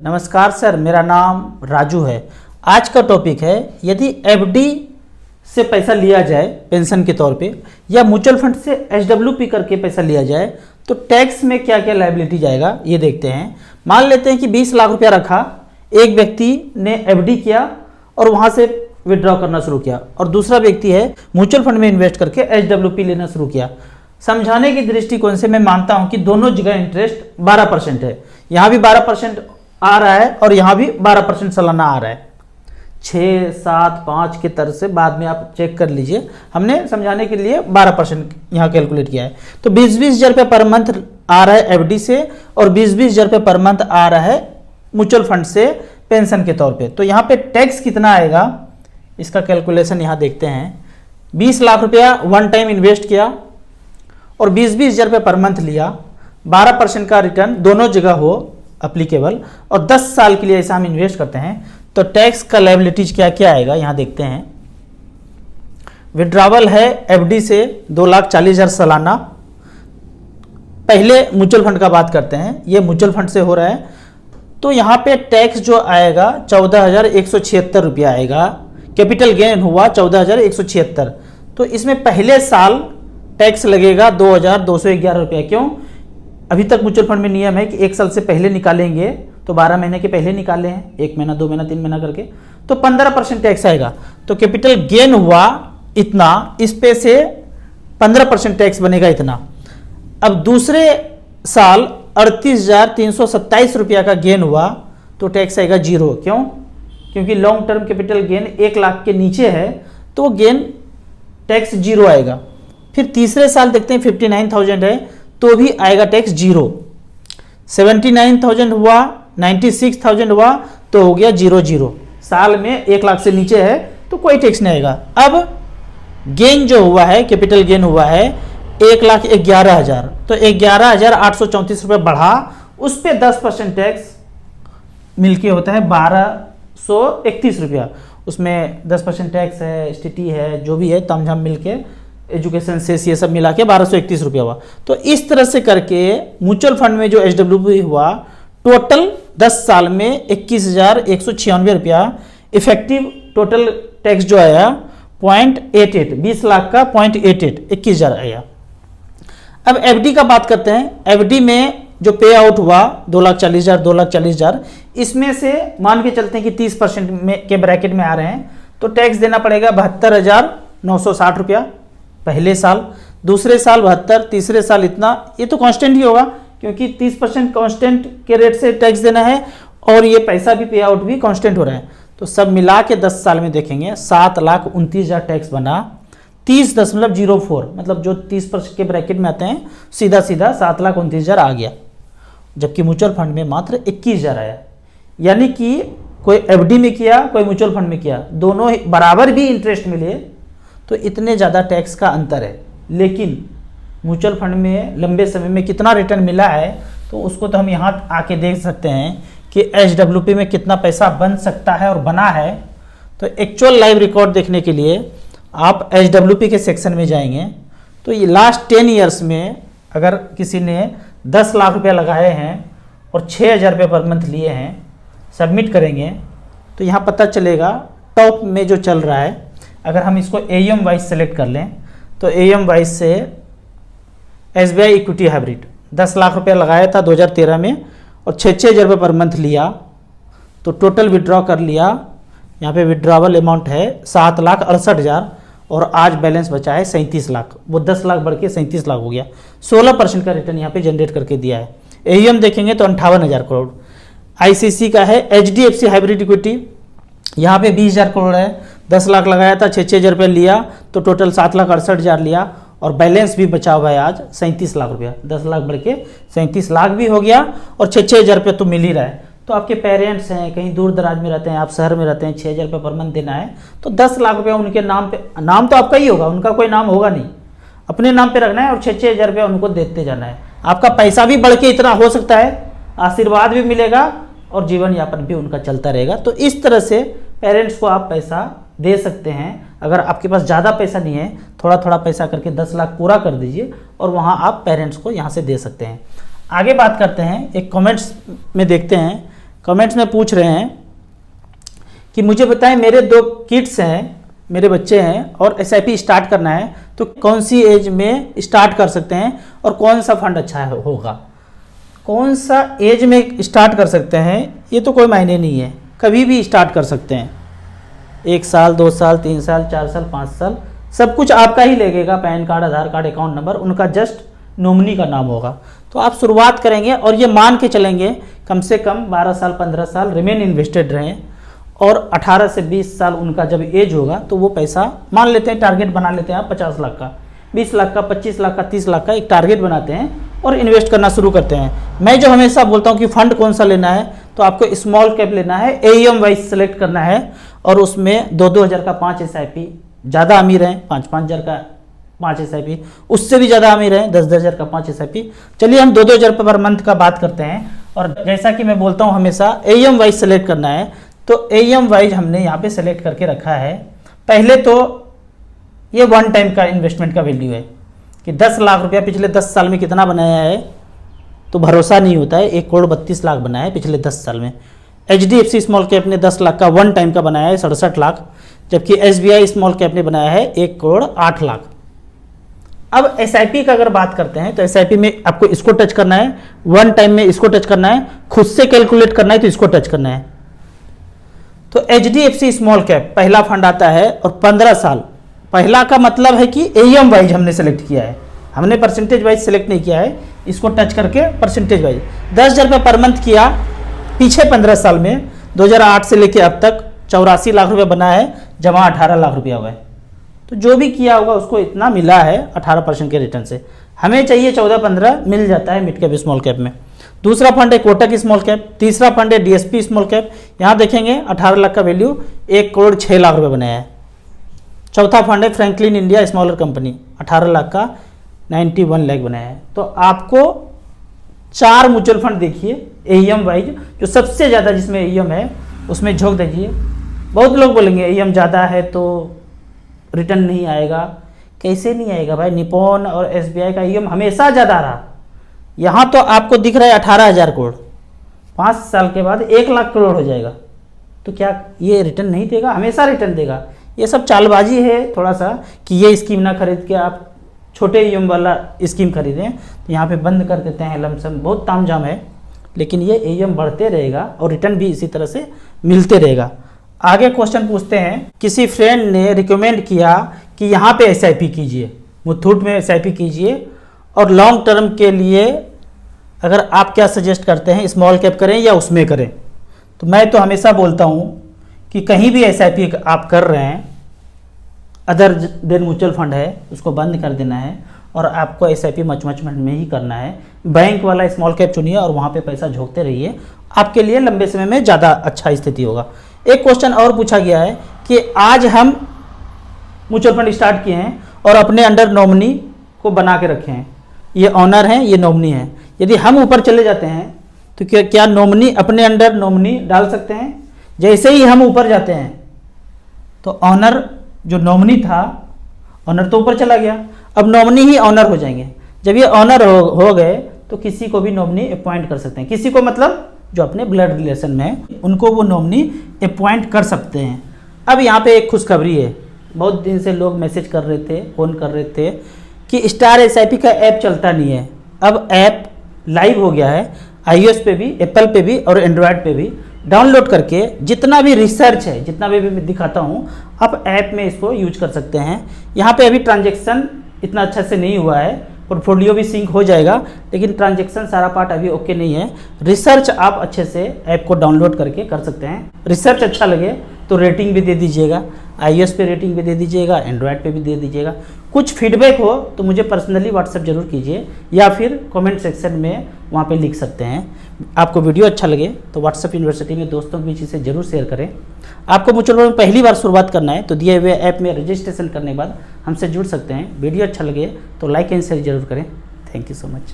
नमस्कार सर, मेरा नाम राजू है। आज का टॉपिक है यदि एफडी से पैसा लिया जाए पेंशन के तौर पे या म्यूचुअल फंड से एचडब्ल्यूपी करके पैसा लिया जाए तो टैक्स में क्या क्या लायबिलिटी जाएगा ये देखते हैं। मान लेते हैं कि 20 लाख रुपया रखा, एक व्यक्ति ने एफडी किया और वहाँ से विड्रॉ करना शुरू किया और दूसरा व्यक्ति है म्यूचुअल फंड में इन्वेस्ट करके एचडब्ल्यूपी लेना शुरू किया। समझाने की दृष्टिकोण से मैं मानता हूँ कि दोनों जगह इंटरेस्ट 12% है। यहाँ भी 12% आ रहा है और यहाँ भी 12% सालाना आ रहा है। 6, 7, 5 के तरह से बाद में आप चेक कर लीजिए। हमने समझाने के लिए 12% यहाँ कैलकुलेट किया है। तो 20-20 हज़ार रुपये पर मंथ आ रहा है एफडी से और 20-20 हज़ार रुपये पर मंथ आ रहा है म्यूचुअल फंड से पेंशन के तौर पे। तो यहाँ पे टैक्स कितना आएगा इसका कैलकुलेशन यहाँ देखते हैं। 20 लाख रुपया वन टाइम इन्वेस्ट किया और 20-20 हज़ार रुपये पर मंथ लिया, 12% का रिटर्न दोनों जगह हो अप्लीकेबल और 10 साल के लिए ऐसा हम इन्वेस्ट करते हैं तो टैक्स का लायबिलिटीज क्या क्या आएगा यहाँ देखते हैं। विड्रावल है एफडी से 2,40,000 सालाना। पहले म्यूचुअल फंड का बात करते हैं, ये म्यूचुअल फंड से हो रहा है तो यहाँ पे टैक्स जो आएगा 14,176 रुपया आएगा। कैपिटल गेन हुआ 14,176, तो इसमें पहले साल टैक्स लगेगा 2,211 रुपया। क्यों? अभी तक म्यूचुअल फंड में नियम है कि 1 साल से पहले निकालेंगे तो 12 महीने के पहले निकाले हैं, 1 महीना 2 महीना 3 महीना करके, तो 15% टैक्स आएगा। तो कैपिटल गेन हुआ इतना, इस पे से 15% टैक्स बनेगा इतना। अब दूसरे साल 38,327 रुपया का गेन हुआ तो टैक्स आएगा 0। क्यों? क्योंकि long term capital gain 1 lakh के नीचे है तो गेन टैक्स 0 आएगा। फिर तीसरे साल देखते हैं 59,000 है तो भी आएगा टैक्स 0। 79,000 हुआ, 96,000 हुआ तो हो गया 0। साल में 1 लाख से नीचे है तो कोई टैक्स नहीं आएगा। अब गेन जो हुआ है, कैपिटल गेन हुआ है 1,11,000, तो 11,834 रुपये बढ़ा, उस पर 10% टैक्स मिलके होता है 1,231 रुपया। उसमें 10% टैक्स है, एसटीटी है, जो भी है तामझाम मिलके एजुकेशन से ये सब मिला के 1,231 रुपया हुआ। तो इस तरह से करके म्यूचुअल फंड में जो एचडब्ल्यूपी हुआ टोटल 10 साल में 21,196 रुपया इफेक्टिव टोटल टैक्स जो आया 0.88, 20 लाख का 0.88, 21,000 आया। अब एफडी का बात करते हैं। एफडी में जो पे आउट हुआ 2,40,000, 2,40,000, इसमें से मान के चलते हैं कि 30% में के ब्रैकेट में आ रहे हैं तो टैक्स देना पड़ेगा 72,960 रुपया पहले साल, दूसरे साल 72, तीसरे साल इतना। ये तो कांस्टेंट ही होगा क्योंकि 30% कांस्टेंट के रेट से टैक्स देना है और ये पैसा भी पे आउट भी कांस्टेंट हो रहा है। तो सब मिला के 10 साल में देखेंगे 7,29,000 टैक्स बना। 30.04 मतलब जो 30% के ब्रैकेट में आते हैं सीधा सीधा 7,29,000 आ गया, जबकि म्यूचुअल फंड में मात्र 21,000 आया। यानी कि कोई एफडी में किया, कोई म्यूचुअल फंड में किया, दोनों बराबर भी इंटरेस्ट मिले तो इतने ज़्यादा टैक्स का अंतर है। लेकिन म्यूचुअल फंड में लंबे समय में कितना रिटर्न मिला है तो उसको तो हम यहाँ आके देख सकते हैं कि एचडब्ल्यूपी में कितना पैसा बन सकता है और बना है। तो एक्चुअल लाइव रिकॉर्ड देखने के लिए आप एचडब्ल्यूपी के सेक्शन में जाएंगे तो ये लास्ट 10 ईयर्स में अगर किसी ने 10 लाख रुपया लगाए हैं और 6,000 रुपये पर मंथ लिए हैं, सबमिट करेंगे तो यहाँ पता चलेगा टॉप में जो चल रहा है। अगर हम इसको एएम वाइज सेलेक्ट कर लें तो एएम वाइज से एसबीआई इक्विटी हाइब्रिड 10 लाख रुपया लगाया था 2013 में और 6,000 रुपये पर मंथ लिया तो टोटल विड्रॉ कर लिया। यहाँ पे विड्रॉवल अमाउंट है 7,68,000 और आज बैलेंस बचा है 37 लाख। वो 10 लाख बढ़ के 37 लाख हो गया। 16% का रिटर्न यहाँ पे जनरेट करके दिया है। एएम देखेंगे तो 58,000 करोड़। आईसीसी का है एचडीएफसी हाइब्रिड इक्विटी, यहाँ पे 20,000 करोड़ है। 10 लाख लगाया था, 6,000 रुपये लिया तो टोटल 7,68,000 लिया और बैलेंस भी बचा हुआ है आज 37 लाख रुपया। 10 लाख बढ़ के 37 लाख भी हो गया और 6,000 रुपये तो मिल ही रहा है। तो आपके पेरेंट्स हैं, कहीं दूर दराज में रहते हैं, आप शहर में रहते हैं, 6,000 रुपये पर मंथ देना है तो 10 लाख रुपया उनके नाम पे, नाम तो आपका ही होगा, उनका कोई नाम होगा नहीं, अपने नाम पे रखना है और 6,000 रुपया उनको देते जाना है। आपका पैसा भी बढ़ के इतना हो सकता है, आशीर्वाद भी मिलेगा और जीवन यापन भी उनका चलता रहेगा। तो इस तरह से पेरेंट्स को आप पैसा दे सकते हैं। अगर आपके पास ज़्यादा पैसा नहीं है, थोड़ा थोड़ा पैसा करके 10 लाख पूरा कर दीजिए और वहाँ आप पेरेंट्स को यहाँ से दे सकते हैं। आगे बात करते हैं, एक कमेंट्स में देखते हैं। कमेंट्स में पूछ रहे हैं कि मुझे बताएं, मेरे 2 किड्स हैं, मेरे बच्चे हैं और SIP स्टार्ट करना है, तो कौन सी एज में स्टार्ट कर सकते हैं और कौन सा फंड अच्छा होगा। कौन सा एज में स्टार्ट कर सकते हैं ये तो कोई मायने नहीं है, कभी भी स्टार्ट कर सकते हैं। 1 साल, 2 साल, 3 साल, 4 साल, 5 साल, सब कुछ आपका ही लगेगा। पैन कार्ड, आधार कार्ड, अकाउंट नंबर, उनका जस्ट नॉमिनी का नाम होगा। तो आप शुरुआत करेंगे और ये मान के चलेंगे कम से कम 12 साल 15 साल रिमेन इन्वेस्टेड रहें और 18 से 20 साल उनका जब एज होगा तो वो पैसा मान लेते हैं, टारगेट बना लेते हैं आप 50 लाख का, 20 लाख का, 25 लाख का, 30 लाख का एक टारगेट बनाते हैं और इन्वेस्ट करना शुरू करते हैं। मैं जो हमेशा बोलता हूँ कि फंड कौन सा लेना है, तो आपको स्मॉल कैप लेना है, AUM वाइज सेलेक्ट करना है और उसमें 2-2 हज़ार का 5 SIP, ज़्यादा अमीर हैं 5-5 हज़ार का 5 SIP, उससे भी ज़्यादा अमीर हैं 10-10 हज़ार का 5 SIP। चलिए हम 2-2 हज़ार पर मंथ का बात करते हैं। और जैसा कि मैं बोलता हूँ हमेशा AUM वाइज सेलेक्ट करना है, तो AUM वाइज हमने यहाँ पे सेलेक्ट करके रखा है। पहले तो ये 1 टाइम का इन्वेस्टमेंट का वैल्यू है कि 10 लाख रुपया पिछले 10 साल में कितना बनाया है, तो भरोसा नहीं होता है। 1 करोड़ 32 लाख बनाया है पिछले 10 साल में। HDFC स्मॉल कैप ने 10 लाख का 1 टाइम का बनाया है 67 लाख, जबकि SBI स्मॉल कैप ने बनाया है 1 करोड़ 8 लाख। अब SIP का अगर बात करते हैं तो SIP में आपको इसको टच करना है, 1 टाइम में इसको टच करना है, खुद से कैलकुलेट करना है तो इसको टच करना है। तो HDFC स्मॉल कैप पहला फंड आता है और 15 साल, पहला का मतलब है कि AUM वाइज हमने सेलेक्ट किया है, हमने परसेंटेज वाइज सेलेक्ट नहीं किया है। इसको टच करके परसेंटेज वाइज 10 हज़ार रुपये पर मंथ किया पीछे 15 साल में, 2008 से लेके अब तक 84 लाख रुपए बना है, जमा 18 लाख रुपया हुआ है। तो जो भी किया होगा उसको इतना मिला है 18% के रिटर्न से। हमें चाहिए 14-15, मिल जाता है मिड कैप स्मॉल कैप में। दूसरा फंड है कोटक स्मॉल कैप, तीसरा फंड है DSP स्मॉल कैप, यहाँ देखेंगे 18 लाख का वैल्यू, 1 करोड़ 6 लाख रुपए बनाया है। चौथा फंड है Franklin India smaller company, 18 lakh का 91 लाख बनाया है। तो आपको 4 म्यूचुअल फंड देखिए AUM वाइज, जो सबसे ज़्यादा जिसमें AUM है उसमें झोंक दीजिए। बहुत लोग बोलेंगे AUM ज़्यादा है तो रिटर्न नहीं आएगा। कैसे नहीं आएगा भाई, निपॉन और SBI का AUM हमेशा ज़्यादा रहा। यहाँ तो आपको दिख रहा है 18,000 करोड़, 5 साल के बाद 1 लाख करोड़ हो जाएगा, तो क्या ये रिटर्न नहीं देगा? हमेशा रिटर्न देगा। ये सब चालबाजी है थोड़ा सा कि ये स्कीम ना खरीद के आप छोटे AUM वाला स्कीम खरीदें, तो यहाँ पे बंद कर देते हैं लमसम, बहुत तामझाम है। लेकिन ये AUM बढ़ते रहेगा और रिटर्न भी इसी तरह से मिलते रहेगा। आगे क्वेश्चन पूछते हैं, किसी फ्रेंड ने रिकमेंड किया कि यहाँ पे SIP कीजिए, मुथूट में SIP कीजिए और लॉन्ग टर्म के लिए अगर आप क्या सजेस्ट करते हैं, स्मॉल कैप करें या उसमें करें? तो मैं तो हमेशा बोलता हूँ कि कहीं भी SIP आप कर रहे हैं, अदर देन म्यूचुअल फंड है, उसको बंद कर देना है और आपको SIP मच में ही करना है। बैंक वाला स्मॉल कैप चुनिए और वहाँ पे पैसा झोंकते रहिए, आपके लिए लंबे समय में ज़्यादा अच्छा स्थिति होगा। एक क्वेश्चन और पूछा गया है कि आज हम म्यूचुअल फंड स्टार्ट किए हैं और अपने अंडर नॉमिनी को बना के रखे हैं, ये ऑनर हैं, ये नॉमिनी है। यदि हम ऊपर चले जाते हैं तो क्या नॉमिनी अपने अंडर नॉमिनी डाल सकते हैं? जैसे ही हम ऊपर जाते हैं तो ऑनर जो नॉमिनी था, ऑनर तो ऊपर चला गया, अब नॉमिनी ही ऑनर हो जाएंगे। जब ये ऑनर हो गए तो किसी को भी नॉमिनी अपॉइंट कर सकते हैं। किसी को मतलब जो अपने ब्लड रिलेशन में है, उनको वो नॉमिनी अपॉइंट कर सकते हैं। अब यहाँ पे एक खुशखबरी है, बहुत दिन से लोग मैसेज कर रहे थे, फ़ोन कर रहे थे कि स्टार SIP का ऐप चलता नहीं है। अब ऐप लाइव हो गया है, iOS पे भी, एप्पल पे भी और एंड्रॉयड पे भी। डाउनलोड करके जितना भी रिसर्च है, जितना भी मैं दिखाता हूँ, आप ऐप में इसको यूज कर सकते हैं। यहाँ पे अभी ट्रांजैक्शन इतना अच्छा से नहीं हुआ है, पोर्टफोलियो भी सिंक हो जाएगा, लेकिन ट्रांजैक्शन सारा पार्ट अभी ओके नहीं है। रिसर्च आप अच्छे से ऐप को डाउनलोड करके कर सकते हैं। रिसर्च अच्छा लगे तो रेटिंग भी दे दीजिएगा, iOS पे रेटिंग भी दे दीजिएगा, एंड्रॉयड पे भी दे दीजिएगा। कुछ फीडबैक हो तो मुझे पर्सनली व्हाट्सएप जरूर कीजिए या फिर कमेंट सेक्शन में वहाँ पे लिख सकते हैं। आपको वीडियो अच्छा लगे तो व्हाट्सएप यूनिवर्सिटी में दोस्तों के बीच इसे जरूर शेयर करें। आपको म्यूचुअल फंड में पहली बार शुरुआत करना है तो दिए हुए ऐप में रजिस्ट्रेशन करने के बाद हमसे जुड़ सकते हैं। वीडियो अच्छा लगे तो लाइक एंड शेयर जरूर करें। Thank you so much.